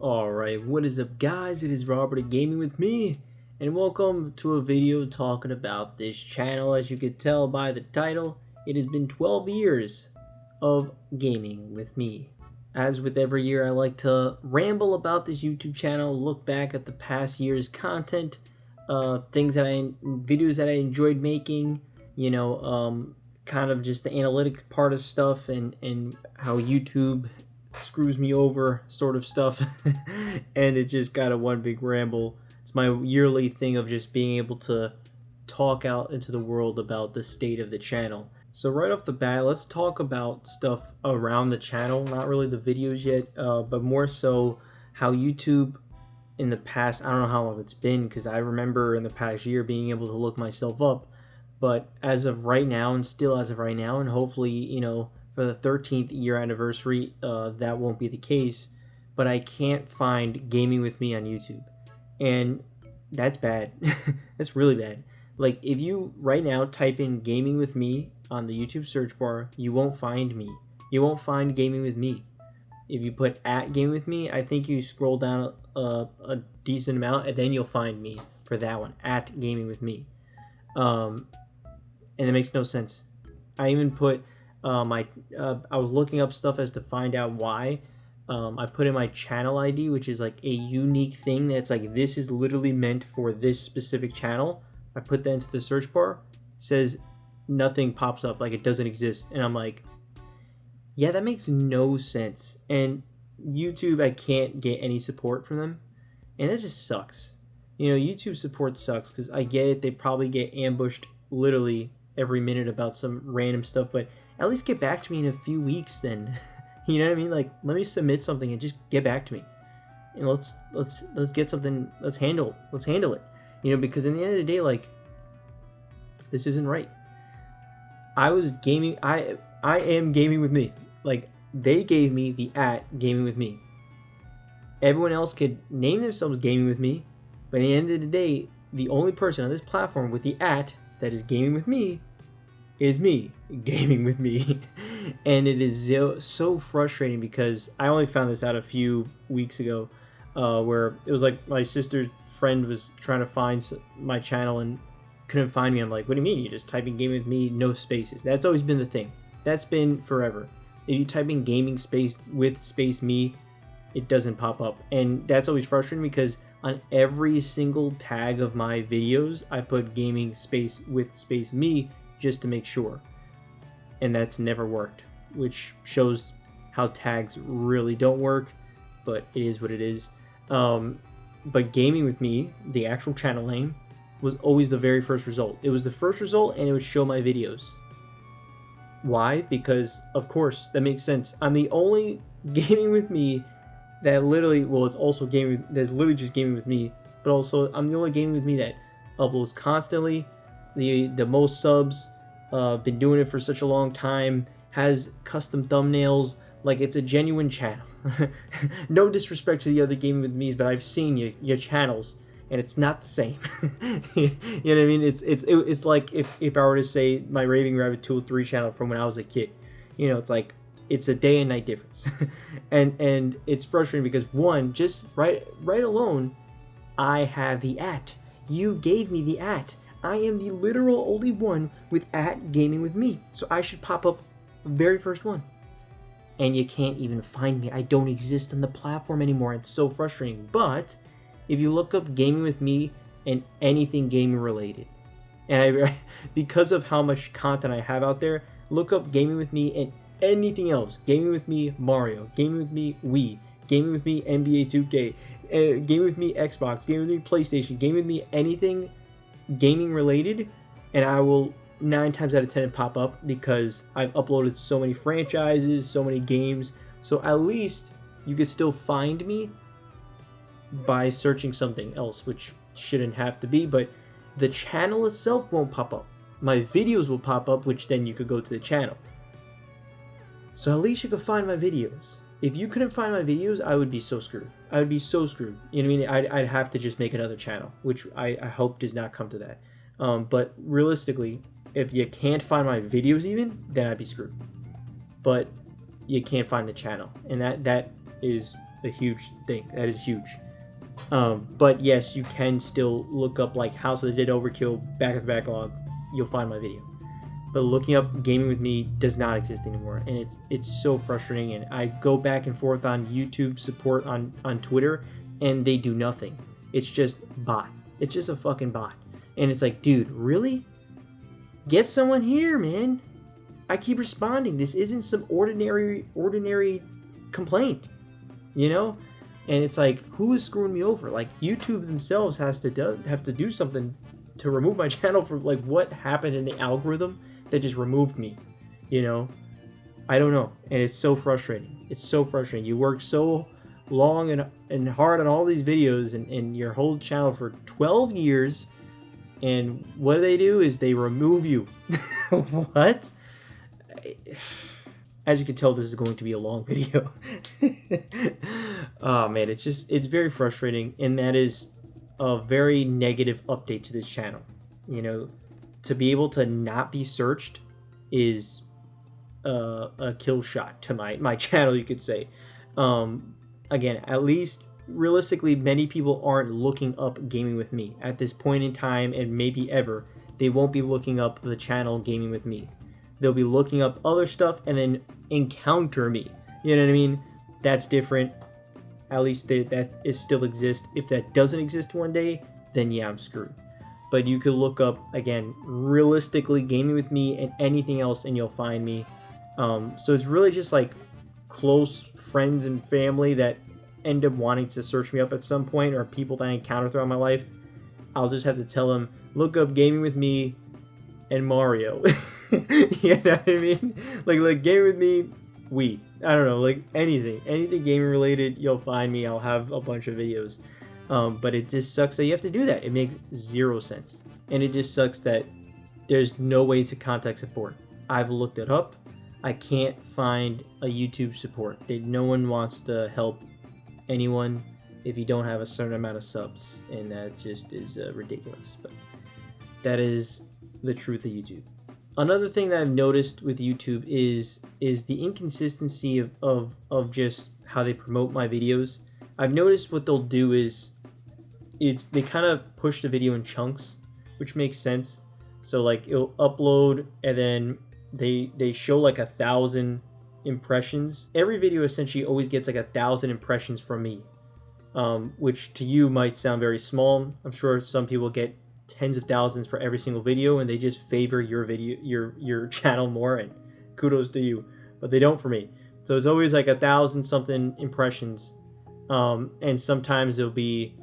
Alright, what is up guys? It is Robert at Gaming With Me, and welcome to a video talking about this channel. As you can tell by the title, it has been 12 years of Gaming With Me. As with every year, I like to ramble about this YouTube channel, look back at the past year's content, videos that I enjoyed making, kind of just the analytics part of stuff and how YouTube screws me over sort of stuff. And it just got a one big ramble. It's my yearly thing of just being able to talk out into the world about the state of the channel. So right off the bat, let's talk about stuff around the channel, not really the videos yet, but more so how YouTube in the past, I don't know how long it's been, because I remember in the past year being able to look myself up, but as of right now, and still as of right now, and hopefully, for the 13th year anniversary, that won't be the case, but I can't find Gaming With Me on YouTube. And that's bad. That's really bad. Like, if you right now type in Gaming With Me on the YouTube search bar, you won't find me. You won't find Gaming With Me. If you put at Gaming With Me, I think you scroll down a decent amount, and then you'll find me for that one, at Gaming With Me. And it makes no sense. I even put I was looking up stuff as to find out why. I put in my channel ID, which is like a unique thing that's like, this is literally meant for this specific channel. I put that into the search bar. It says nothing pops up, like it doesn't exist. And I'm like, yeah, that makes no sense. And YouTube, I can't get any support from them. And that just sucks. YouTube support sucks, because I get it. They probably get ambushed literally every minute about some random stuff, but at least get back to me in a few weeks then. You know what I mean? Like, let me submit something and just get back to me. And let's get something, let's handle it. Because in the end of the day, like, this isn't right. I am Gaming With Me. Like, they gave me the at Gaming With Me. Everyone else could name themselves Gaming With Me, but at the end of the day, the only person on this platform with the at that is Gaming With Me is me, Gaming With Me. And it is so frustrating, because I only found this out a few weeks ago, where it was like my sister's friend was trying to find my channel and couldn't find me. I'm like, what do you mean? You just type in Gaming With Me, no spaces. That's always been the thing. That's been forever. If you type in gaming space with space me, it doesn't pop up. And that's always frustrating, because on every single tag of my videos, I put gaming space with space me, just to make sure. And that's never worked, which shows how tags really don't work, but it is what it is. But Gaming With Me, the actual channel name, was always the very first result. It was the first result, and it would show my videos. Why? Because, of course, that makes sense. I'm the only Gaming With Me that literally, well, it's also that's literally just Gaming With Me, but also I'm the only Gaming With Me that uploads constantly, the most subs, been doing it for such a long time, has custom thumbnails, like it's a genuine channel. No disrespect to the other Gaming With Me's, but I've seen your channels, and it's not the same. You know what I mean? It's like if I were to say my Raving Rabbit 203 channel from when I was a kid. It's like, it's a day and night difference. and it's frustrating, because one, just right alone, I have the at. You gave me the at. I am the literal only one with at Gaming With Me, so I should pop up very first one. And you can't even find me. I don't exist on the platform anymore. It's so frustrating. But if you look up Gaming With Me and anything gaming related, and because of how much content I have out there, look up Gaming With Me and anything else. Gaming With Me Mario, Gaming With Me Wii, Gaming With Me NBA 2K, Gaming With Me Xbox, Gaming With Me PlayStation, Gaming With Me anything gaming related, and I will 9 times out of 10 pop up, because I've uploaded so many franchises, so many games. So at least you can still find me by searching something else, which shouldn't have to be, but the channel itself won't pop up. My videos will pop up, which then you could go to the channel. So at least you could find my videos. If you couldn't find my videos, I would be so screwed. I would be so screwed. You know what I mean? I'd have to just make another channel, which I hope does not come to that. But realistically, if you can't find my videos even, then I'd be screwed. But you can't find the channel, and that is a huge thing. That is huge. But yes, you can still look up like House of the Dead Overkill back at the backlog. You'll find my video. But looking up Gaming with Me does not exist anymore, and it's so frustrating. And I go back and forth on YouTube support on Twitter, and they do nothing. It's just bot. It's just a fucking bot. And it's like, dude, really? Get someone here, man. I keep responding. This isn't some ordinary complaint, you know? And it's like, who is screwing me over? Like, YouTube themselves have to do something to remove my channel from, like, what happened in the algorithm that just removed me, you know? I don't know. And it's so frustrating. It's so frustrating. You work so long and hard on all these videos and your whole channel for 12 years, and what they do is they remove you. What? As you can tell, this is going to be a long video. Oh man, it's very frustrating, and that is a very negative update to this channel. You know, to be able to not be searched is a kill shot to my channel, you could say. Again, at least realistically, many people aren't looking up Gaming with Me at this point in time, and maybe ever. They won't be looking up the channel Gaming with Me. They'll be looking up other stuff and then encounter me. You know what I mean? That's different. At least that is still exist. If that doesn't exist one day, then yeah, I'm screwed. But you could look up, again, realistically, Gaming with Me and anything else, and you'll find me. So it's really just like close friends and family that end up wanting to search me up at some point, or people that I encounter throughout my life. I'll just have to tell them, look up Gaming with Me and Mario. You know what I mean? Like Gaming with Me, I don't know, like anything gaming related, you'll find me. I'll have a bunch of videos. But it just sucks that you have to do that. It makes zero sense. And it just sucks that there's no way to contact support. I've looked it up. I can't find a YouTube support. No one wants to help anyone if you don't have a certain amount of subs. And that just is ridiculous. But that is the truth of YouTube. Another thing that I've noticed with YouTube is the inconsistency of just how they promote my videos. I've noticed what they'll do is they kind of push the video in chunks, which makes sense. So like it'll upload and then they show like 1,000 impressions. Every video essentially always gets like 1,000 impressions from me, which to you might sound very small. I'm sure some people get tens of thousands for every single video, and they just favor your video, your channel more, and kudos to you. But they don't for me. So it's always like 1,000 something impressions, and sometimes it'll be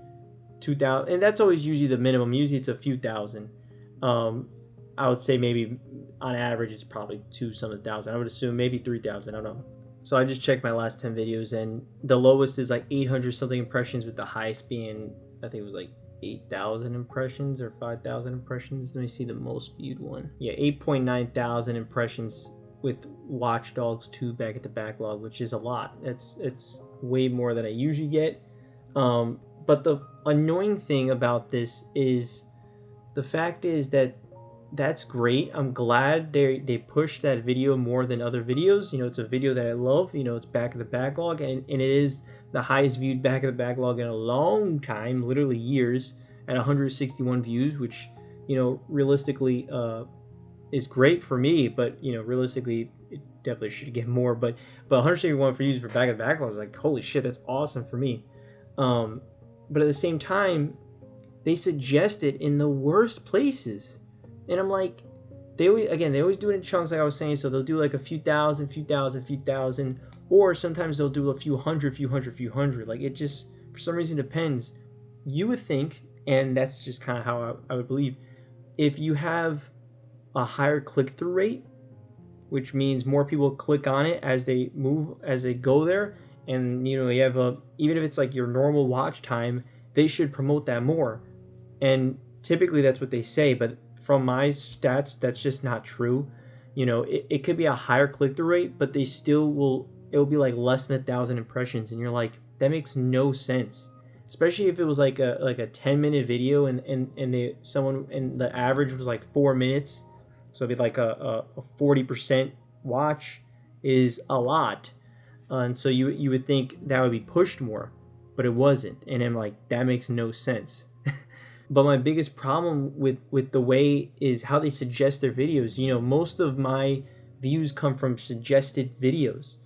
2,000, and that's always usually the minimum. Usually it's a few thousand. I would say maybe on average it's probably 2-something thousand. I would assume maybe 3,000. I don't know. So I just checked my last 10 videos, and the lowest is like 800 something impressions, with the highest being, I think it was like 8,000 impressions or 5,000 impressions. Let me see the most viewed one. Yeah, 8.9 thousand impressions with Watch Dogs 2 back at the backlog, which is a lot. It's way more than I usually get. But the annoying thing about this is the fact is that that's great. I'm glad they pushed that video more than other videos. You know, it's a video that I love. You know, it's back at the backlog, and it is the highest viewed back at the backlog in a long time, literally years, at 161 views, which, you know, realistically is great for me, but, you know, realistically it definitely should get more. But 161 views for back at the backlog is like, holy shit, that's awesome for me. But at the same time, they suggest it in the worst places. And I'm like, they always do it in chunks, like I was saying. So they'll do like a few thousand, or sometimes they'll do a few hundred. Like, it just, for some reason, depends. You would think, and that's just kind of how I would believe, if you have a higher click-through rate, which means more people click on it as they move, as they go there, and, you know, you have even if it's like your normal watch time, they should promote that more. And typically that's what they say, but from my stats, that's just not true. You know, it could be a higher click-through rate, but they still it'll be like less than 1,000 impressions, and you're like, that makes no sense. Especially if it was like a 10-minute video and the average was like 4 minutes, so it'd be like a 40% watch is a lot. And so you would think that would be pushed more, but it wasn't. And I'm like, that makes no sense. But my biggest problem with the way is how they suggest their videos. You know, most of my views come from suggested videos.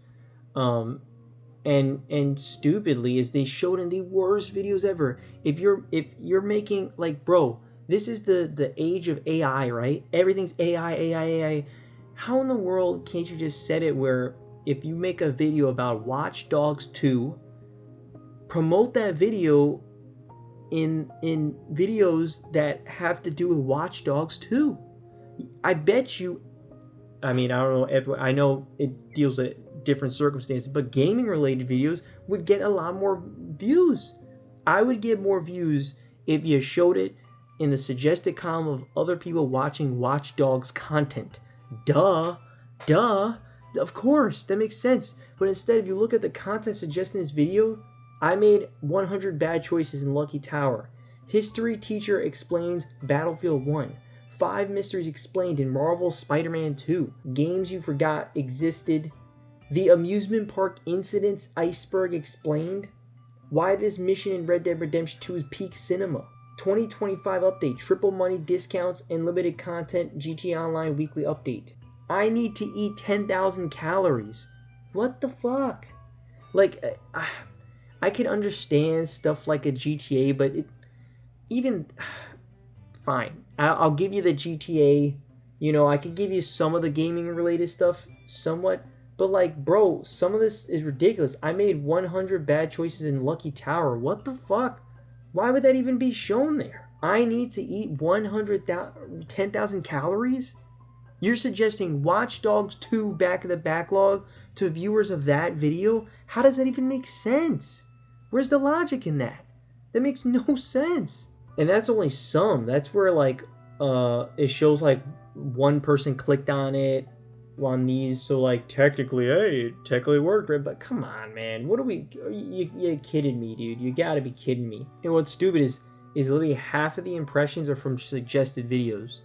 And stupidly is they showed in the worst videos ever. If you're making, like, bro, this is the age of AI, right? Everything's AI. How in the world can't you just set it where if you make a video about Watch Dogs 2, promote that video in videos that have to do with Watch Dogs 2? I bet you, I mean, I don't know, I know it deals with different circumstances, but gaming related videos would get a lot more views. I would get more views if you showed it in the suggested column of other people watching Watch Dogs content. Duh. Of course, that makes sense. But instead, if you look at the content suggested in this video, I made 100 bad choices in Lucky Tower. History teacher explains Battlefield 1. 5 mysteries explained in Marvel Spider-Man 2. Games you forgot existed. The amusement park incidents iceberg explained. Why this mission in Red Dead Redemption 2 is peak cinema. 2025 update, triple money discounts and limited content GTA Online weekly update. I need to eat 10,000 calories. What the fuck? Like, I can understand stuff like a GTA, but fine. I'll give you the GTA. You know, I could give you some of the gaming related stuff somewhat. But like, bro, some of this is ridiculous. I made 100 bad choices in Lucky Tower. What the fuck? Why would that even be shown there? I need to eat 10,000 calories? You're suggesting Watch Dogs 2 back in the backlog to viewers of that video? How does that even make sense? Where's the logic in that? That makes no sense. And that's only some. That's where like it shows like one person clicked on it on these, so like technically, hey, it technically worked, right? But come on, man, what are we? You kidding me, dude? You gotta be kidding me. And what's stupid is literally half of the impressions are from suggested videos.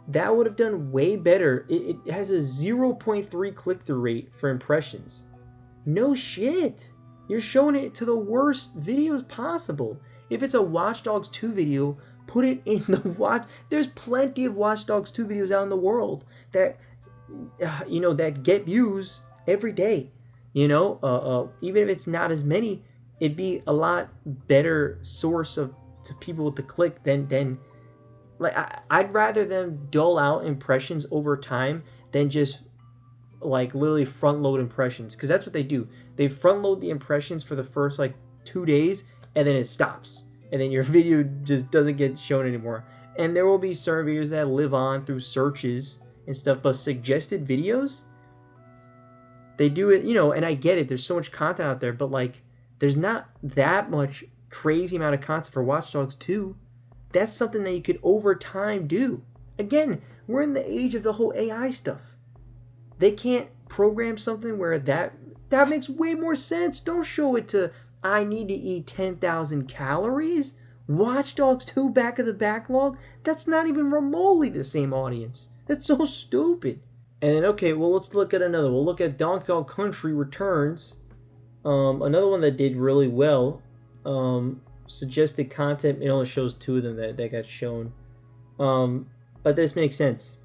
That would have done way better. It has a 0.3 click-through rate for impressions. No shit. You're showing it to the worst videos possible. If it's a Watch Dogs 2 video, put it in the watch. There's plenty of Watch Dogs 2 videos out in the world that, you know, that get views every day. You know, even if it's not as many, it'd be a lot better source to people with the click than like I'd rather them dull out impressions over time than just like literally front load impressions, because that's what they do. They front load the impressions for the first like 2 days and then it stops, and then your video just doesn't get shown anymore. And there will be certain videos that live on through searches and stuff, but suggested videos, they do it, you know. And I get it, there's so much content out there, but like there's not that much crazy amount of content for Watch Dogs 2. That's something that you could over time do. Again, we're in the age of the whole AI stuff. They can't program something where that makes way more sense. Don't show it to, I need to eat 10,000 calories. Watch Dogs 2 back of the backlog. That's not even remotely the same audience. That's so stupid. And then, okay, well, let's look at another. We'll look at Donkey Kong Country Returns. Another one that did really well. Suggested content, it only shows 2 of them that got shown. But this makes sense.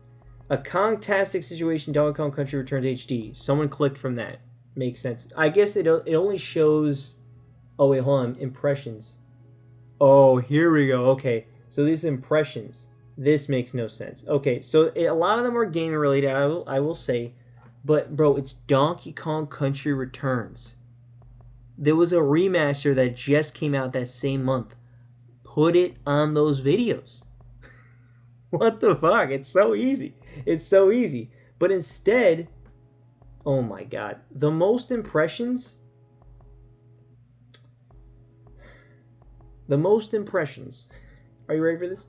A Kong-tastic situation, Donkey Kong Country Returns HD. Someone clicked from that. Makes sense. I guess it only shows... Oh, wait, hold on. Impressions. Oh, here we go. Okay, so these impressions. This makes no sense. Okay, so a lot of them are gaming related, I will say. But, bro, it's Donkey Kong Country Returns. There was a remaster that just came out that same month. Put it on those videos. What the fuck? It's so easy. It's so easy. But instead, oh my god, the most impressions. Are you ready for this?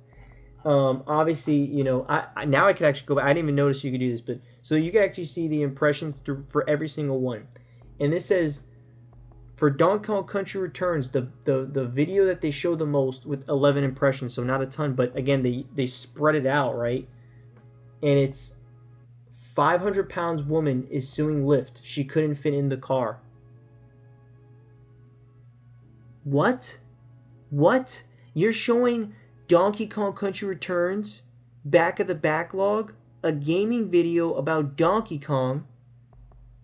Obviously, you know, I now I can actually go back. I didn't even notice you could do this, but so you can actually see the impressions for every single one. And this says, for Donkey Kong Country Returns, the video that they show the most with 11 impressions, so not a ton, but again, they spread it out, right? And it's 500 pounds woman is suing Lyft. She couldn't fit in the car. What? What? You're showing Donkey Kong Country Returns, back of the backlog, a gaming video about Donkey Kong,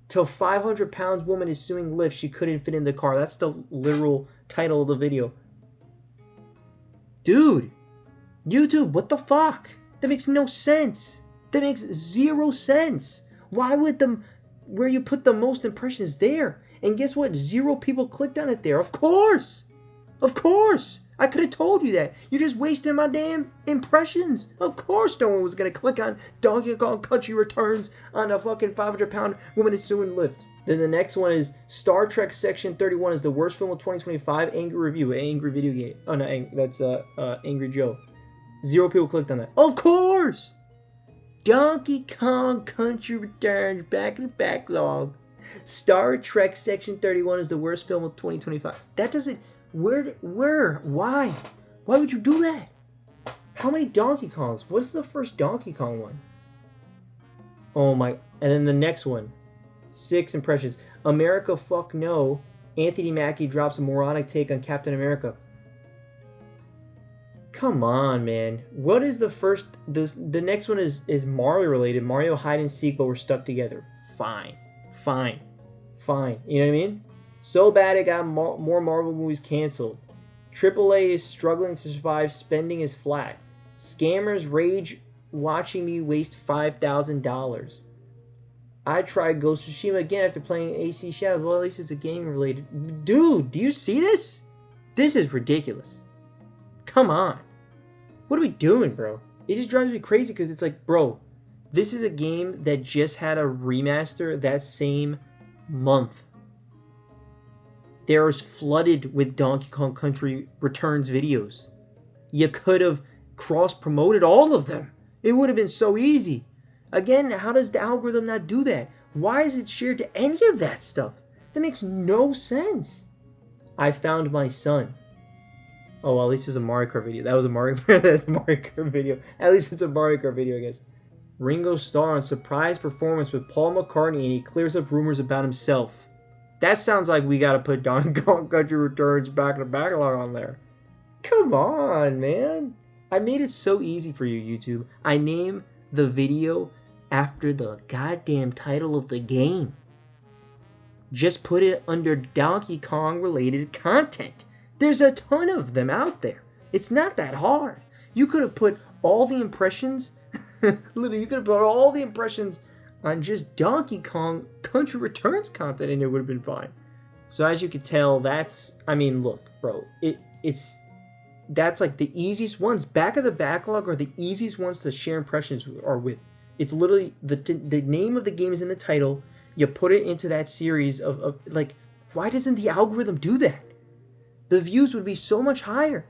till 500 pounds woman is suing Lyft. She couldn't fit in the car. That's the literal title of the video. Dude, YouTube, what the fuck? That makes no sense. That makes zero sense. Why would where you put the most impressions there? And guess what? 0 people clicked on it there. Of course. Of course. I could have told you that. You're just wasting my damn impressions. Of course no one was going to click on Donkey Kong Country Returns on a fucking 500-pound woman is suing Lyft. Then the next one is Star Trek Section 31 is the worst film of 2025. Angry review. Angry video game. Oh, no, that's Angry Joe. 0 people clicked on that. Of course! Donkey Kong Country Returns, back in the backlog. Star Trek Section 31 is the worst film of 2025. That doesn't... Where? Why? Why would you do that? How many Donkey Kongs? What's the first Donkey Kong one? Oh my... And then the next one. 6 impressions. America fuck no. Anthony Mackie drops a moronic take on Captain America. Come on, man. What is the first... The next one is Mario related. Mario hide and seek, but we're stuck together. Fine. Fine. Fine. You know what I mean? So bad it got more Marvel movies canceled. AAA is struggling to survive. Spending is flat. Scammers rage watching me waste $5,000. I tried Ghost of Tsushima again after playing AC Shadows. Well, at least it's a gaming related. Dude, do you see this? This is ridiculous. Come on. What are we doing, bro? It just drives me crazy because it's like, bro, this is a game that just had a remaster that same month. There was flooded with Donkey Kong Country Returns videos. You could have cross-promoted all of them. It would have been so easy. Again, how does the algorithm not do that? Why is it shared to any of that stuff? That makes no sense. I found my son. Oh, well, at least it was a Mario Kart video. That was a Mario Kart video. At least it's a Mario Kart video, I guess. Ringo Starr on surprise performance with Paul McCartney, and he clears up rumors about himself. That sounds like we gotta put Donkey Kong Country Returns back in the backlog on there. Come on, man. I made it so easy for you, YouTube. I name the video after the goddamn title of the game. Just put it under Donkey Kong related content. There's a ton of them out there. It's not that hard. You could have put all the impressions, literally, you could have put all the impressions on just Donkey Kong Country Returns content and it would have been fine. So as you can tell, look, bro, that's like the easiest ones. Back of the backlog are the easiest ones to share impressions are with. It's literally the name of the game is in the title. You put it into that series of like, why doesn't the algorithm do that? The views would be so much higher.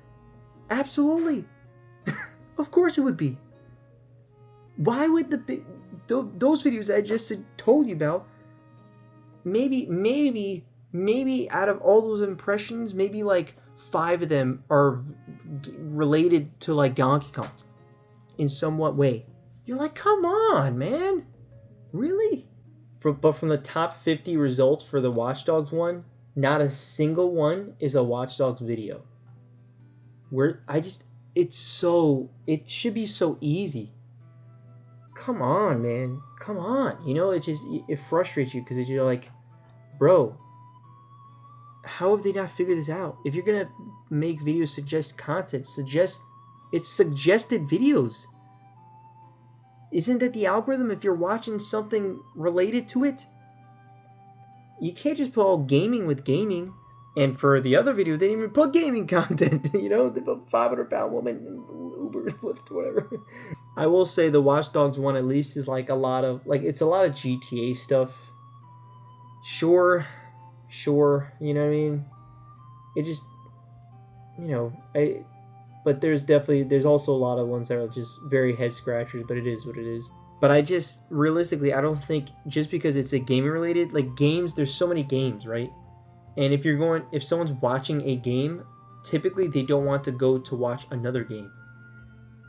Absolutely. Of course it would be. Why would those videos that I just told you about, maybe out of all those impressions, maybe like 5 of them are related to like Donkey Kong in somewhat way. You're like, come on, man. Really? But from the top 50 results for the Watch Dogs one, not a single one is a Watch Dogs video. It should be so easy. Come on, man. Come on. You know, it frustrates you because you're like, bro, how have they not figured this out? If you're going to make videos suggest content, it's suggested videos. Isn't that the algorithm if you're watching something related to it? You can't just put all gaming with gaming. And for the other video, they didn't even put gaming content. You know, they put 500-pound woman and Uber, Lyft, whatever. I will say the Watch Dogs one at least is like it's a lot of GTA stuff. Sure, you know what I mean? It just, you know, but there's also a lot of ones that are just very head scratchers, but it is what it is. But realistically, I don't think just because it's a gaming related, like games, there's so many games, right? And if someone's watching a game, typically they don't want to go to watch another game.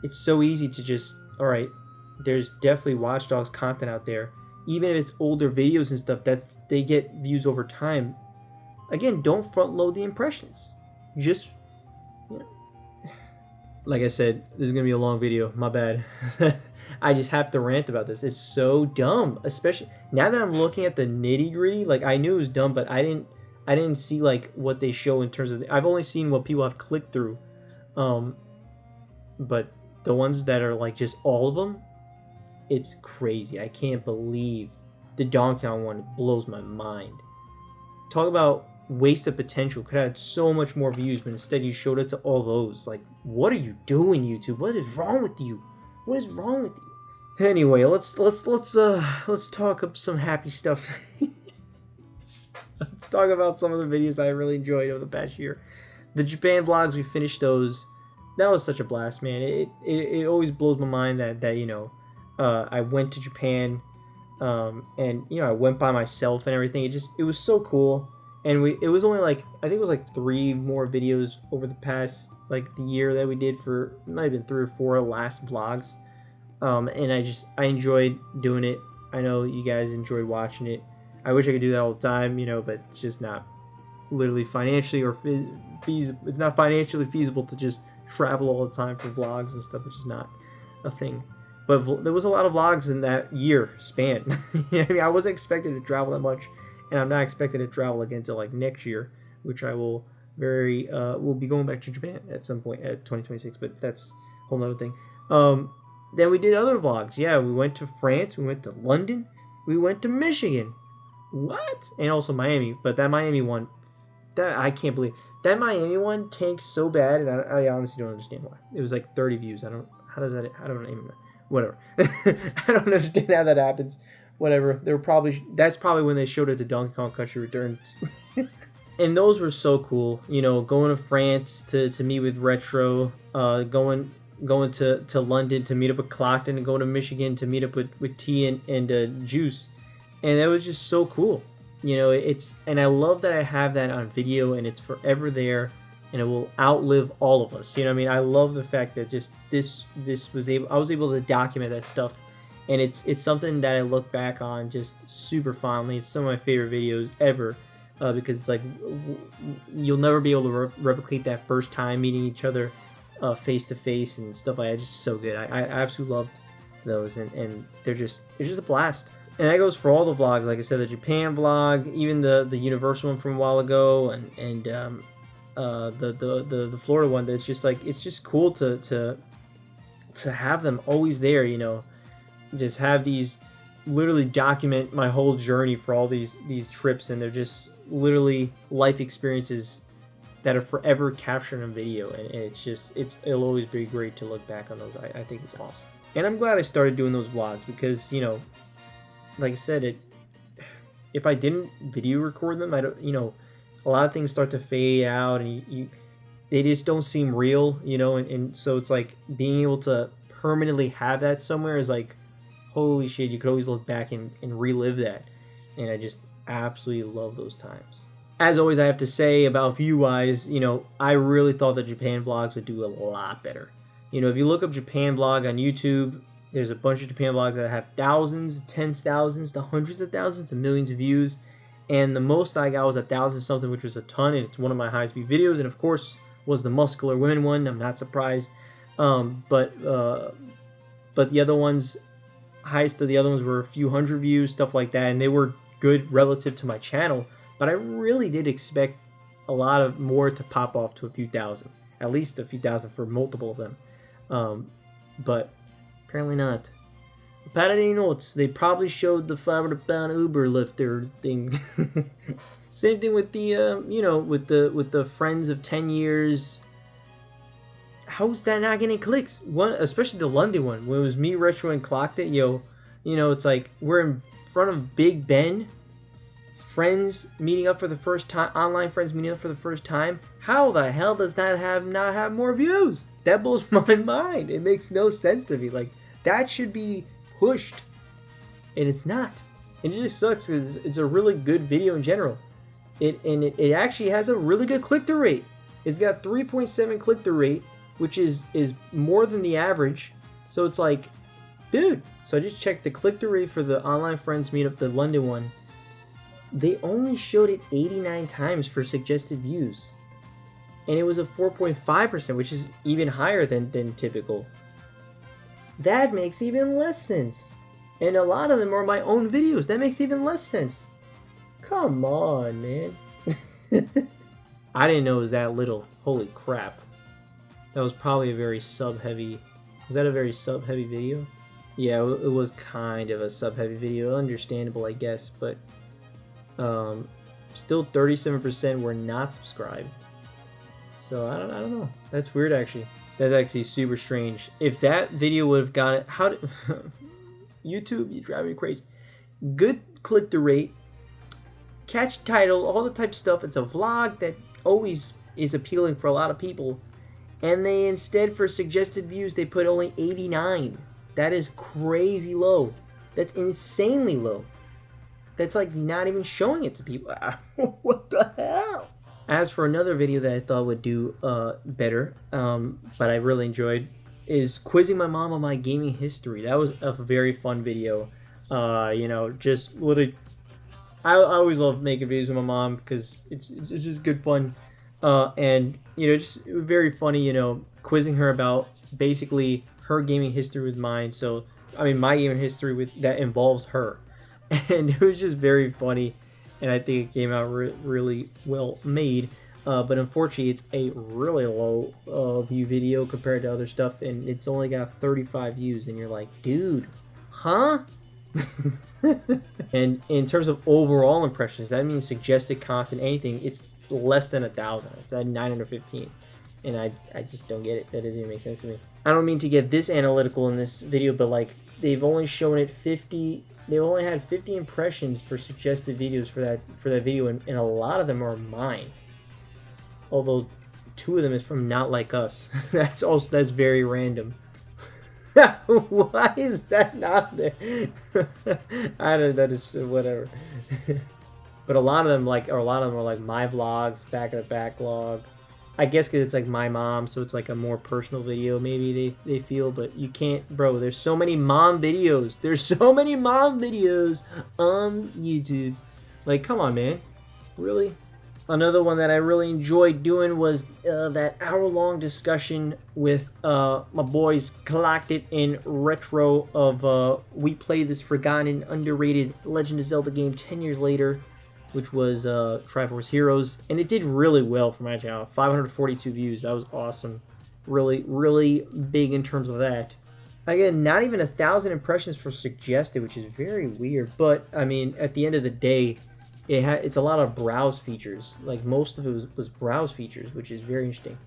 It's so easy to just, all right, there's definitely Watchdogs content out there. Even if it's older videos and stuff, they get views over time. Again, don't front load the impressions. Just, you know, like I said, this is gonna be a long video. My bad. I just have to rant about this. It's so dumb, especially now that I'm looking at the nitty gritty. Like, I knew it was dumb, but I didn't see like what they show in terms of. I've only seen what people have clicked through, but the ones that are like just all of them, it's crazy. I can't believe the Donkey Kong one blows my mind. Talk about waste of potential. Could have had so much more views, but instead you showed it to all those. Like, what are you doing, YouTube? What is wrong with you? What is wrong with you? Anyway, let's talk up some happy stuff. Let's talk about some of the videos I really enjoyed over the past year. The Japan vlogs, we finished those. That was such a blast, man. It always blows my mind that you know, I went to Japan, and you know, I went by myself and everything. It was so cool. And it was only like, I think it was like 3 more videos over the past, like the year that we did for, it might have been 3 or 4 last vlogs. And I enjoyed doing it. I know you guys enjoyed watching it. I wish I could do that all the time, you know, but it's just not literally financially or feasible. It's not financially feasible to just travel all the time for vlogs and stuff, which is not a thing. But there was a lot of vlogs in that year span. You know what I mean? I wasn't expected to travel that much. And I'm not expected to travel again until like next year, which I will we'll be going back to Japan at some point at 2026, but that's a whole nother thing. Then we did other vlogs. Yeah, we went to France, we went to London, we went to Michigan. What? And also Miami, but that Miami one, that I can't believe. That Miami one tanked so bad, and I honestly don't understand why. It was like 30 views. I don't even, whatever. I don't understand how that happens. Whatever. That's probably when they showed it to Donkey Kong Country Returns. And those were so cool. You know, going to France to meet with Retro, going to London to meet up with Clockton, and going to Michigan to meet up with T and Juice. And that was just so cool. You know, and I love that I have that on video, and it's forever there, and it will outlive all of us. You know what I mean? I love the fact that just I was able to document that stuff. And it's something that I look back on just super fondly. It's some of my favorite videos ever, because it's like you'll never be able to replicate that first time meeting each other face to face and stuff like that. Just so good. I absolutely loved those, and it's just a blast. And that goes for all the vlogs. Like I said, the Japan vlog, even the Universal one from a while ago, and the Florida one. That's just like, it's just cool to have them always there. You know. Just have these, literally document my whole journey for all these trips, and they're just literally life experiences that are forever captured on video, and it'll always be great to look back on those. I think it's awesome, and I'm glad I started doing those vlogs, because, you know, like I said, if I didn't video record them, I don't, you know, a lot of things start to fade out, and they just don't seem real, you know, and so it's like being able to permanently have that somewhere is like, holy shit, you could always look back and relive that. And I just absolutely love those times. As always, I have to say about view-wise, you know, I really thought that Japan vlogs would do a lot better. You know, if you look up Japan vlog on YouTube, there's a bunch of Japan vlogs that have thousands, tens of thousands, to hundreds of thousands, to millions of views. And the most I got was 1,000 something, which was a ton, and it's one of my highest viewed videos. And of course, was the muscular women one. I'm not surprised. But the other ones, highest of the other ones were a few hundred views, stuff like that, and they were good relative to my channel. But I really did expect a lot of more to pop off to a few thousand, at least a few thousand for multiple of them. But apparently not. Apparently not. They probably showed the 500-pound Uber lifter thing. Same thing with the you know, with the friends of 10 years. How's that not getting clicks? One, especially the London one, when it was me, Retro, and Clocked It. You know, it's like we're in front of Big Ben, friends meeting up for the first time, online friends meeting up for the first time. How the hell does that not have more views? That blows my mind. It makes no sense to me. Like, that should be pushed, and it's not. And it just sucks because it's a really good video in general. It actually has a really good click-through rate. It's got 3.7 click-through rate, which is more than the average. So it's like, Dude, so I just checked the click-through rate for the Online Friends meetup, the London one. They only showed it 89 times for suggested views. And it was a 4.5%, which is even higher than typical. That makes even less sense. And a lot of them are my own videos. That makes even less sense. Come on, man. I didn't know it was that little. Holy crap. That was probably a very sub-heavy... Was that a very sub-heavy video? Yeah, it was kind of a sub-heavy video. Understandable, I guess. But still 37% were not subscribed. So, I don't know. That's weird, actually. That's actually super strange. If that video would have got it... How did... YouTube, you drive me crazy. Good click-through rate. Catchy title, all the type of stuff. It's a vlog that always is appealing for a lot of people. And they instead, for suggested views, they put only 89. That is crazy low. That's insanely low. That's like not even showing it to people. What the hell? As for another video that I thought would do better, but I really enjoyed, is quizzing my mom on my gaming history. That was a very fun video. You know, just literally, I always love making videos with my mom because it's just good fun. And, you know, just very funny, you know, quizzing her about basically her gaming history with mine. So, I mean, my gaming history that involves her. And it was just very funny. And I think it came out really well made. But unfortunately, it's a really low view video compared to other stuff. And it's only got 35 views. And you're like, dude, huh? And in terms of overall impressions, that means suggested content, anything, it's less than 1,000. It's at 915. And I just don't get it. That doesn't even make sense to me. I don't mean to get this analytical in this video, but like they've only shown it 50. They've only had 50 impressions for suggested videos for that video, and a lot of them are mine. Although 2 of them is from Not Like Us. That's very random. Why is that not there? I don't know, that is whatever. But a lot of them are like my vlogs, back of the backlog. I guess because it's like my mom, so it's like a more personal video. Maybe they feel, but you can't, bro. There's so many mom videos. There's so many mom videos on YouTube. Like, come on, man. Really? Another one that I really enjoyed doing was that hour-long discussion with my boys Collected in Retro of we played this forgotten, underrated Legend of Zelda game 10 years later, which was Triforce Heroes, and it did really well for my channel. 542 views. That was awesome. Really, really big in terms of that. Again, not even 1,000 impressions for suggested, which is very weird. But I mean, at the end of the day, it's a lot of browse features. Like most of it was browse features, which is very interesting.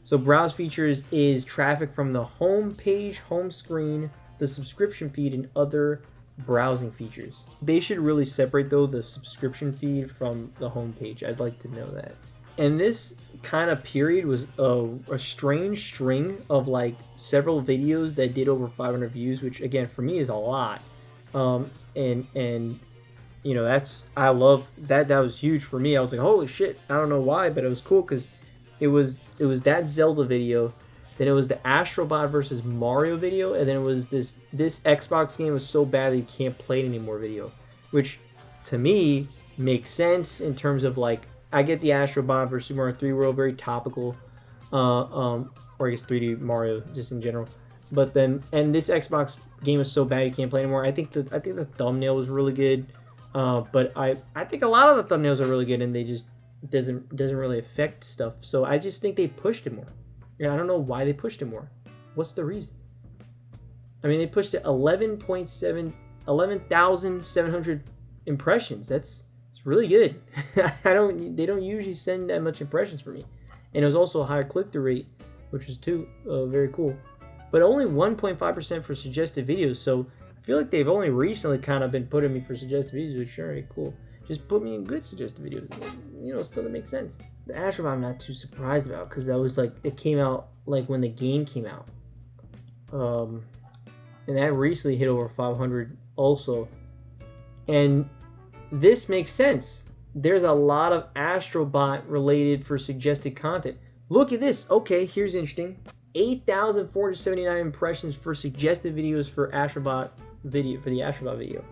So browse features is traffic from the home page, home screen, the subscription feed, and other browsing features. They should really separate though the subscription feed from the home page. I'd like to know that. And this kind of period was a strange string of like several videos that did over 500 views, which again for me is a lot. And you know, I love that. That was huge for me. I was like, holy shit. I don't know why, but it was cool because it was that Zelda video. Then it was the Astrobot versus Mario video, and then it was this Xbox game was so bad that you can't play it anymore video, which to me makes sense in terms of like I get the Astrobot versus Super Mario 3 World, very topical, or I guess 3D Mario just in general. But then this Xbox game is so bad you can't play anymore. I think the thumbnail was really good, but I think a lot of the thumbnails are really good, and they just doesn't really affect stuff. So I just think they pushed it more. And I don't know why they pushed it more. What's the reason? I mean, they pushed it 11,700 impressions. It's really good. They don't usually send that much impressions for me. And it was also a higher click-through rate, which was too very cool. But only 1.5% for suggested videos. So I feel like they've only recently kind of been putting me for suggested videos, which are very cool. Just put me in good suggested videos. You know, still that makes sense. The Astrobot I'm not too surprised about because that was like it came out like when the game came out. And that recently hit over 500 also. And this makes sense. There's a lot of Astrobot related for suggested content. Look at this. Okay, here's interesting. 8,479 impressions for suggested videos for the Astrobot video.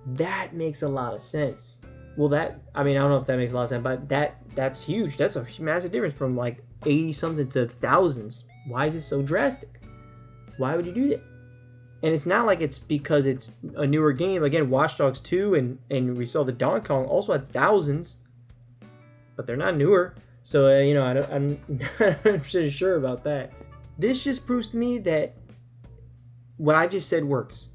That makes a lot of sense. Well, I don't know if that makes a lot of sense, but that's huge. That's a massive difference from like 80 something to thousands. Why is it so drastic? Why would you do that? And it's not like it's because it's a newer game. Again, Watch Dogs 2 and we saw the Donkey Kong also had thousands, but they're not newer. So I'm not sure about that. This just proves to me that what I just said works.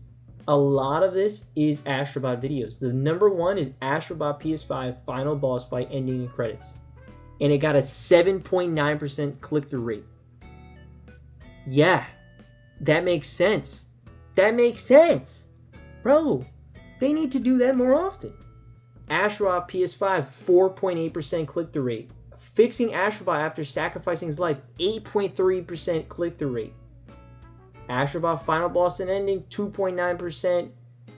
A lot of this is Astrobot videos. The number one is Astrobot PS5 final boss fight ending and credits. And it got a 7.9% click-through rate. Yeah, that makes sense. That makes sense. Bro, they need to do that more often. Astrobot PS5, 4.8% click-through rate. Fixing Astrobot after sacrificing his life, 8.3% click-through rate. Astrobot final boss and ending, 2.9%.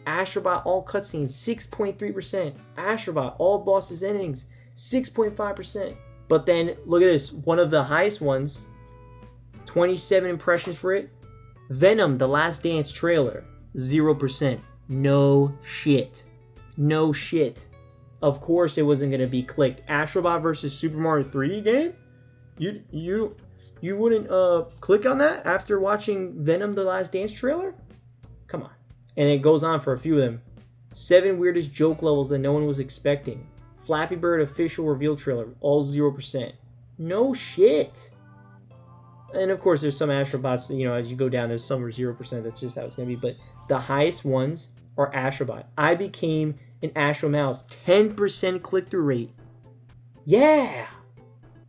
Astrobot all cutscenes, 6.3%. Astrobot all bosses endings, 6.5%. But then, look at this. One of the highest ones, 27 impressions for it. Venom, The Last Dance trailer, 0%. No shit. No shit. Of course it wasn't going to be clicked. Astrobot versus Super Mario 3D game? You wouldn't click on that after watching Venom The Last Dance trailer? Come on. And it goes on for a few of them. 7 weirdest joke levels that no one was expecting. Flappy Bird official reveal trailer, all 0%. No shit. And of course there's some Astrobots, as you go down, there's some are 0%. That's just how it's going to be. But the highest ones are Astrobot. I became an Astro Mouse, 10% click-through rate. Yeah,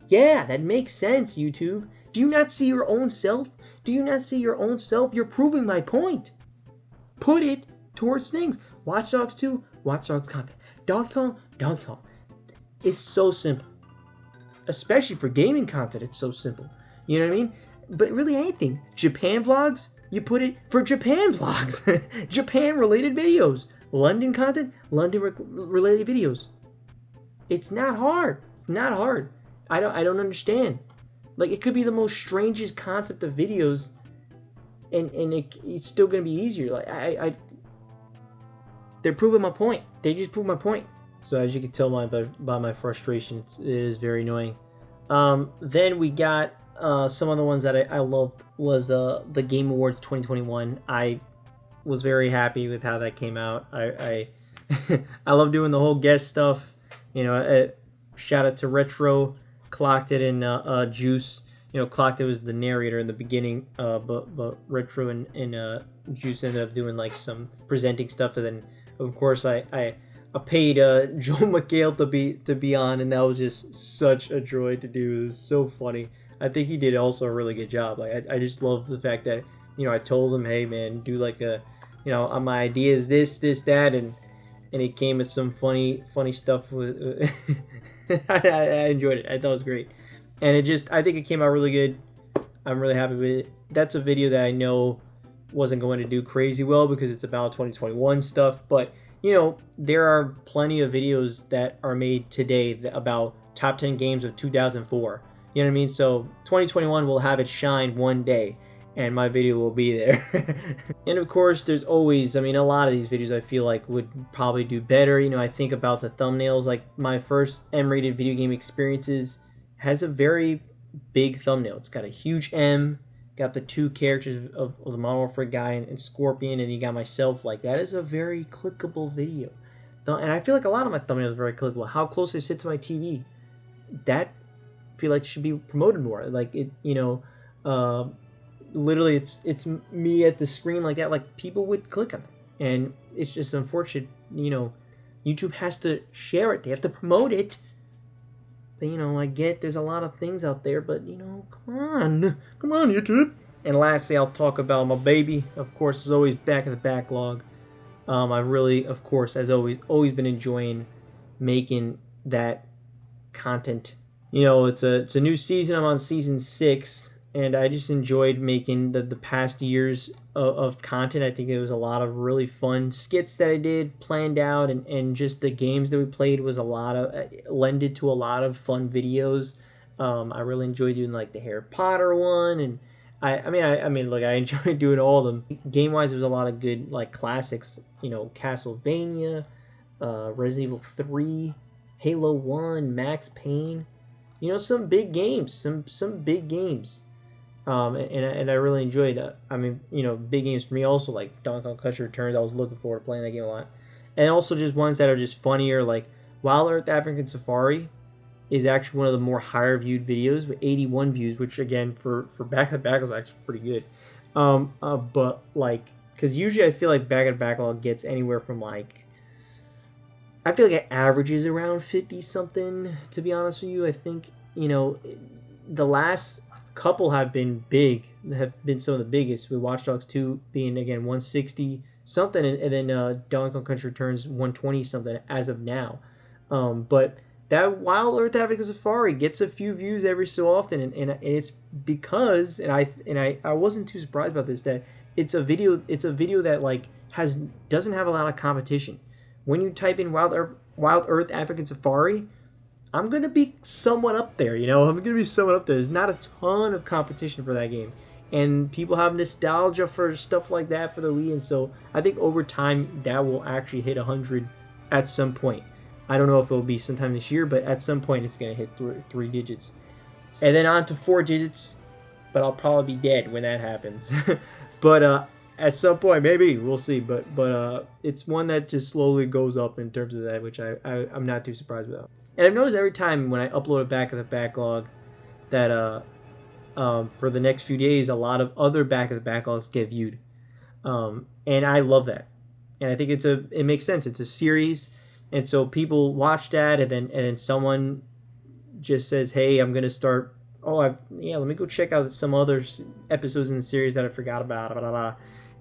that makes sense, YouTube. Do you not see your own self? Do you not see your own self? You're proving my point. Put it towards things. Watch Dogs 2, Watch Dogs content. Donkey Kong. It's so simple. Especially for gaming content, it's so simple. You know what I mean? But really anything. Japan vlogs, you put it for Japan vlogs. Japan-related videos. London content, London-related videos. It's not hard. It's not hard. I don't understand. Like, it could be the most strangest concept of videos, and it's still gonna be easier. Like they're proving my point. They just proved my point. So as you can tell by my frustration, it is very annoying. Then we got some of the ones that I loved was the Game Awards 2021. I was very happy with how that came out. I I love doing the whole guest stuff. Shout out to Retro. Clocked it in Juice. Clocked it was the narrator in the beginning, but Retro and Juice ended up doing like some presenting stuff, and then of course I paid Joel McHale to be on, and that was just such a joy to do. It was so funny. I think he did also a really good job. Like I just love the fact that I told him, hey man, do like a my idea is this that, and he came with some funny stuff with. I enjoyed it. I thought it was great. And I think it came out really good. I'm really happy with it. That's a video that I know wasn't going to do crazy well because it's about 2021 stuff. But, there are plenty of videos that are made today about top 10 games of 2004. You know what I mean? So 2021 will have it shine one day, and my video will be there. And of course, there's always, a lot of these videos I feel like would probably do better. I think about the thumbnails. Like my first M-rated video game experiences has a very big thumbnail. It's got a huge M, got the 2 characters of the Modern Warfare guy and Scorpion, and you got myself. Like, that is a very clickable video. And I feel like a lot of my thumbnails are very clickable. How close they sit to my TV, that I feel like should be promoted more. Like, literally it's me at the screen like that. Like, people would click on it, and it's just unfortunate. YouTube has to share it. They have to promote it. But I get there's a lot of things out there, but come on YouTube. And lastly, I'll talk about my baby. Of course, is always back in the backlog. I really, of course, as always been enjoying making that content. It's a new season. I'm on season 6. And I just enjoyed making the past years of content. I think there was a lot of really fun skits that I did, planned out, and just the games that we played was lended to a lot of fun videos. I really enjoyed doing like the Harry Potter one, and I mean, look, I enjoy doing all of them. Game wise, there was a lot of good like classics. You know, Castlevania, Resident Evil 3, Halo 1, Max Payne. You know, some big games, some big games. And I really enjoyed. I mean, you know, big games for me also like Donkey Kong Country Returns. I was looking forward to playing that game a lot, and also just ones that are just funnier, like Wild Earth African Safari is actually one of the more higher viewed videos with 81 views, which again for back at back was actually pretty good. But like, because usually I feel like back at backlog gets anywhere from like, I feel like it averages around 50 something. To be honest with you, I think, you know, the last couple have been big, have been some of the biggest, with Watch Dogs 2 being again 160 something, and then Donkey Kong Country Returns 120 something as of now. But that Wild Earth African Safari gets a few views every so often, and it's because, and I wasn't too surprised about this, that it's a video that like doesn't have a lot of competition. When you type in Wild Earth African Safari, I'm gonna be somewhat up there, you know. I'm gonna be somewhat up there. There's not a ton of competition for that game, and people have nostalgia for stuff like that for the Wii, and so I think over time that will actually hit 100 at some point. I don't know if it'll be sometime this year, but at some point it's gonna hit three digits, and then on to 4 digits. But I'll probably be dead when that happens. But at some point, maybe we'll see. But it's one that just slowly goes up in terms of that, which I'm not too surprised about. And I've noticed every time when I upload it back of the backlog that for the next few days, a lot of other back of the backlogs get viewed, and I love that. And I think it makes sense. It's a series, and so people watch that, and then someone just says, "Hey, I'm gonna start. Let me go check out some other episodes in the series that I forgot about." Blah, blah, blah.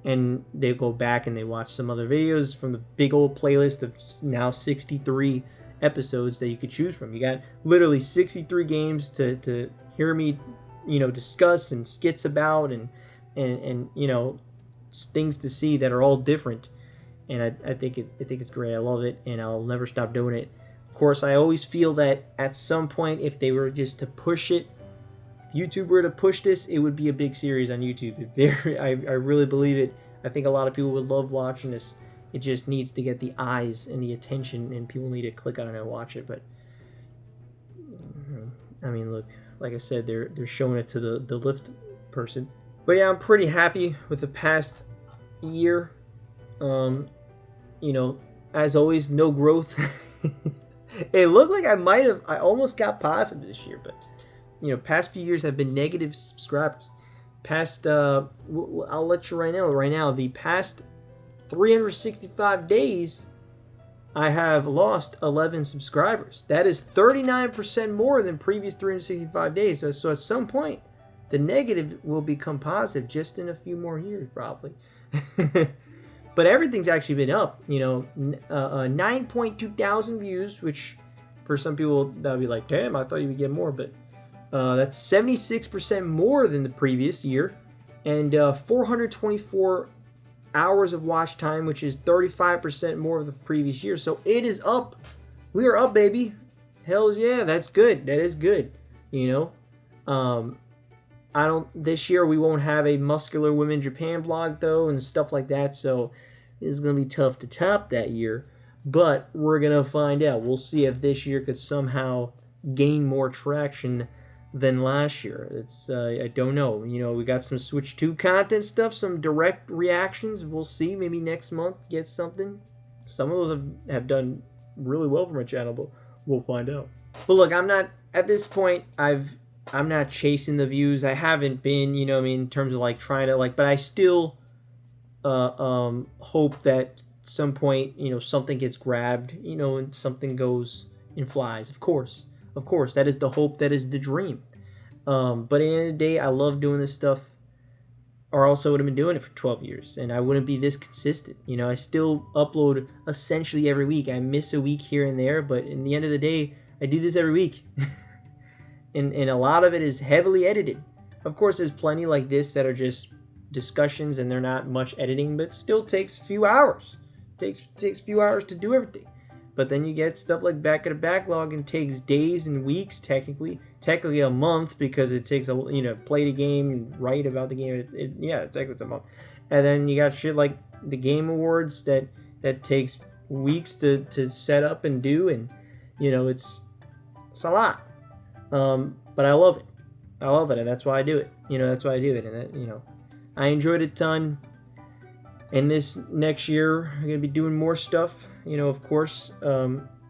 And they go back and they watch some other videos from the big old playlist of now 63 episodes that you could choose from. You got literally 63 games to hear me, you know, discuss and skits about, and you know, things to see that are all different. And I think it's great. I love it, and I'll never stop doing it. Of course, I always feel that at some point, if they were just to push it, if YouTube were to push this, it would be a big series on YouTube. I really believe it. I think a lot of people would love watching this. It just needs to get the eyes and the attention, and people need to click on it and watch it. But I mean, look, like I said, they're showing it to the lift person. But yeah, I'm pretty happy with the past year. You know, as always, no growth. It looked like I almost got positive this year, but you know, past few years have been negative subscribers. I'll let you right now, the past 365 days, I have lost 11 subscribers. That is 39% more than previous 365 days. So at some point, the negative will become positive just in a few more years, probably. But everything's actually been up. You know, 9.2 thousand views, which for some people that'll be like, damn, I thought you would get more, but that's 76% more than the previous year, and 424 hours of watch time, which is 35% more of the previous year. So it is up. We are up, baby. Hells yeah, that's good. That is good. You know, this year we won't have a Muscular Women Japan blog though, and stuff like that. So it's gonna be tough to top that year, but we're gonna find out. We'll see if this year could somehow gain more traction than last year. It's I don't know. You know, we got some Switch 2 content stuff, some direct reactions. We'll see. Maybe next month get something. Some of those have done really well for my channel, but we'll find out. But look, I'm not at this point. I'm not chasing the views. I haven't been. You know, I mean, in terms of like trying to like, but I still hope that some point, you know, something gets grabbed. You know, and something goes and flies. Of course, that is the hope. That is the dream. But at the end of the day, I love doing this stuff, or else I would have been doing it for 12 years, and I wouldn't be this consistent. You know, I still upload essentially every week. I miss a week here and there, but in the end of the day, I do this every week. and a lot of it is heavily edited. Of course, there's plenty like this that are just discussions, and they're not much editing, but still takes a few hours. Takes a few hours to do everything. But then you get stuff like back at a backlog, and takes days and weeks, technically, technically a month because it takes a play the game and write about the game. Yeah, technically it's a month. And then you got shit like the Game Awards that takes weeks to set up and do, and it's a lot. But I love it. I love it, and that's why I do it. That's why I do it, and that, I enjoyed it a ton. And this next year, I'm gonna be doing more stuff. Of course,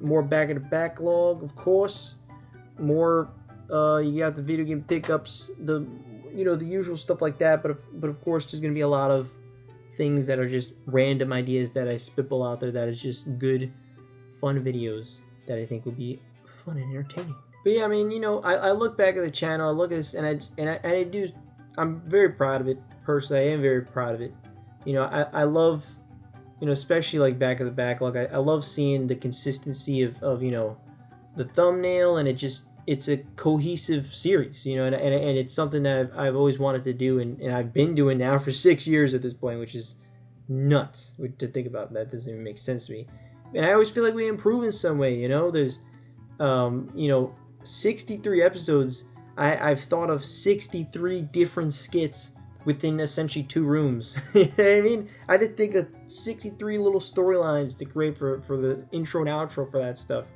more back of the backlog. Of course, more. You got the video game pickups, the usual stuff like that. But of course, there's gonna be a lot of things that are just random ideas that I spitball out there. That is just good, fun videos that I think will be fun and entertaining. But yeah, I mean, I look back at the channel, I look at this, and I do. I'm very proud of it. Personally, I am very proud of it. I love, especially like back of the backlog. I love seeing the consistency of the thumbnail, and it's a cohesive series, and it's something that I've always wanted to do, and I've been doing now for 6 years at this point, which is nuts to think about. That doesn't even make sense to me. And I always feel like we improve in some way. There's 63 episodes. I've thought of 63 different skits within essentially 2 rooms. You know what I mean? I did think of 63 little storylines to create for the intro and outro for that stuff.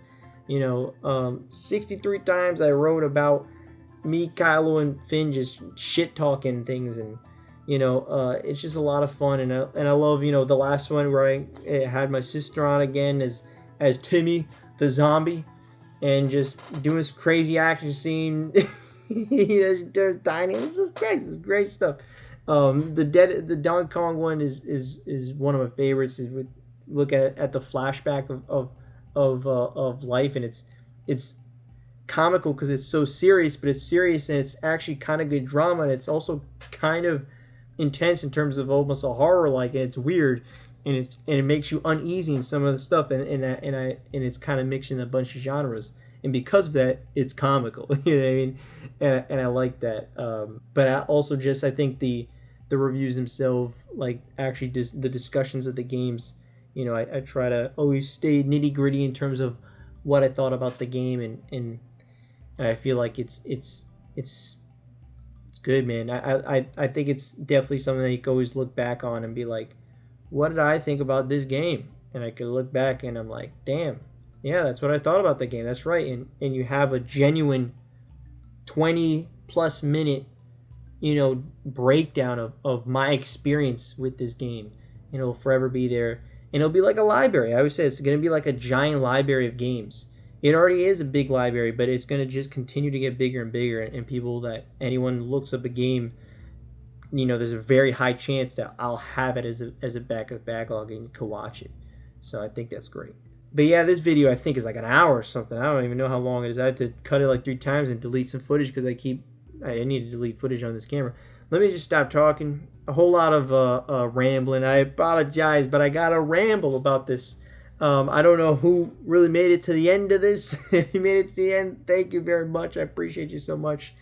63 times I wrote about me, Kylo, and Finn just shit talking things, and it's just a lot of fun. And I love the last one where I had my sister on again as Timmy the zombie, and just doing this crazy action scene. They're tiny. This is great. This is great stuff. The Donkey Kong one is one of my favorites. Is with look at the flashback of life, and it's comical because it's so serious, but it's serious and it's actually kind of good drama, and it's also kind of intense in terms of almost a horror like, and it's weird, and it makes you uneasy in some of the stuff, and it's kind of mixing a bunch of genres, and because of that, it's comical. You know what I mean? And I like that. But I think the reviews themselves, like actually the discussions of the games. I try to always stay nitty gritty in terms of what I thought about the game, and I feel like it's good, man. I think it's definitely something that you can always look back on and be like, what did I think about this game? And I could look back and I'm like, damn, yeah, that's what I thought about the game. That's right. And you have a genuine 20+ minute, breakdown of my experience with this game. It'll forever be there. And it'll be like a library. I always say it's going to be like a giant library of games. It already is a big library, but it's going to just continue to get bigger and bigger. And anyone looks up a game, there's a very high chance that I'll have it as a backlog and you can watch it. So I think that's great. But yeah, this video I think is like an hour or something. I don't even know how long it is. I had to cut it like 3 times and delete some footage because I need to delete footage on this camera. Let me just stop talking. A whole lot of rambling. I apologize, but I gotta ramble about this. I don't know who really made it to the end of this. If you made it to the end, thank you very much. I appreciate you so much.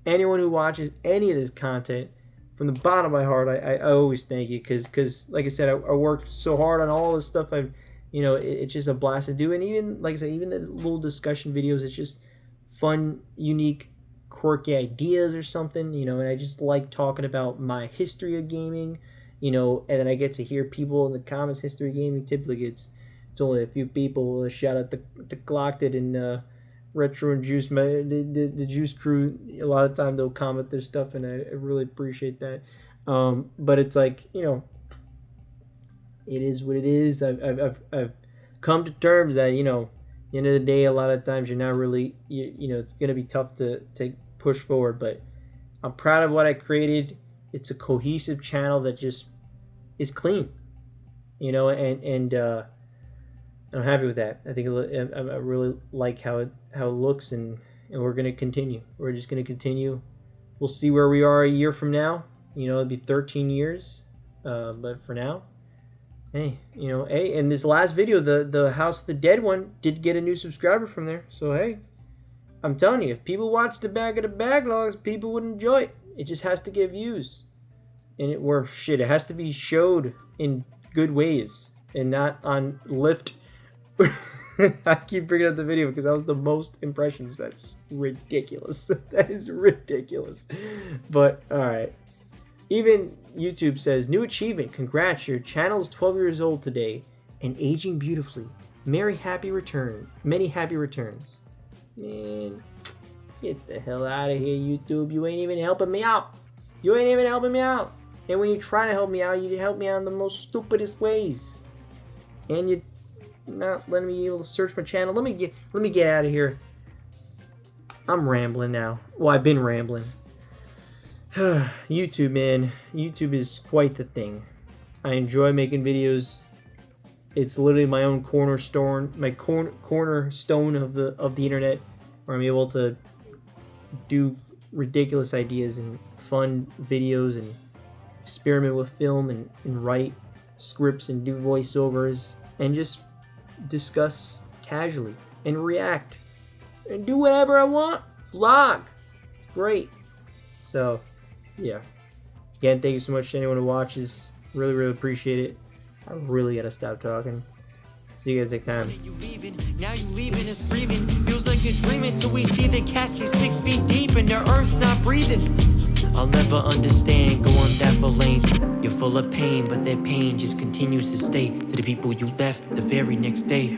Anyone who watches any of this content, from the bottom of my heart, I always thank you because like I said, I worked so hard on all this stuff. It's just a blast to do, and even like I said, even the little discussion videos, it's just fun, unique, quirky ideas or something, and I just like talking about my history of gaming, and then I get to hear people in the comments. History of gaming typically it's only a few people. Shout out the Glocked and Retro and Juice, the Juice crew. A lot of time they'll comment their stuff, and I really appreciate that. But it's like, it is what it is. I've come to terms that, at the end of the day, a lot of times you're not really, it's going to be tough to push forward, but I'm proud of what I created. It's a cohesive channel that just is clean, and I'm happy with that. I think I really like how it looks, and we're going to continue. We're just going to continue. We'll see where we are a year from now. It'll be 13 years, but for now, hey, and this last video, the House of the Dead one, did get a new subscriber from there. So hey, I'm telling you, if people watch the back of the backlogs, people would enjoy it. It just has to get views, and it has to be showed in good ways and not on lift I keep bringing up the video because that was the most impressions. That's ridiculous. That is ridiculous. But, alright. Even YouTube says, new achievement. Congrats, your channel's 12 years old today and aging beautifully. Many happy returns. Man, get the hell out of here, YouTube. You ain't even helping me out. And when you try to help me out, you help me out in the most stupidest ways. And you're not letting me be able to search my channel. Let me get out of here. I'm rambling now. Well, I've been rambling. YouTube, man. YouTube is quite the thing. I enjoy making videos. It's literally my own cornerstone, cornerstone of the internet, where I'm able to do ridiculous ideas and fun videos and experiment with film and write scripts and do voiceovers and just discuss casually and react and do whatever I want. Vlog. It's great. So, yeah. Again, thank you so much to anyone who watches. Really, really appreciate it. I really gotta stop talking. See you guys next time. Now you leaving us breathing. Feels like you're dreaming till we see the casket 6 feet deep and the earth not breathing. I'll never understand going that for length. You're full of pain, but that pain just continues to stay to the people you left the very next day.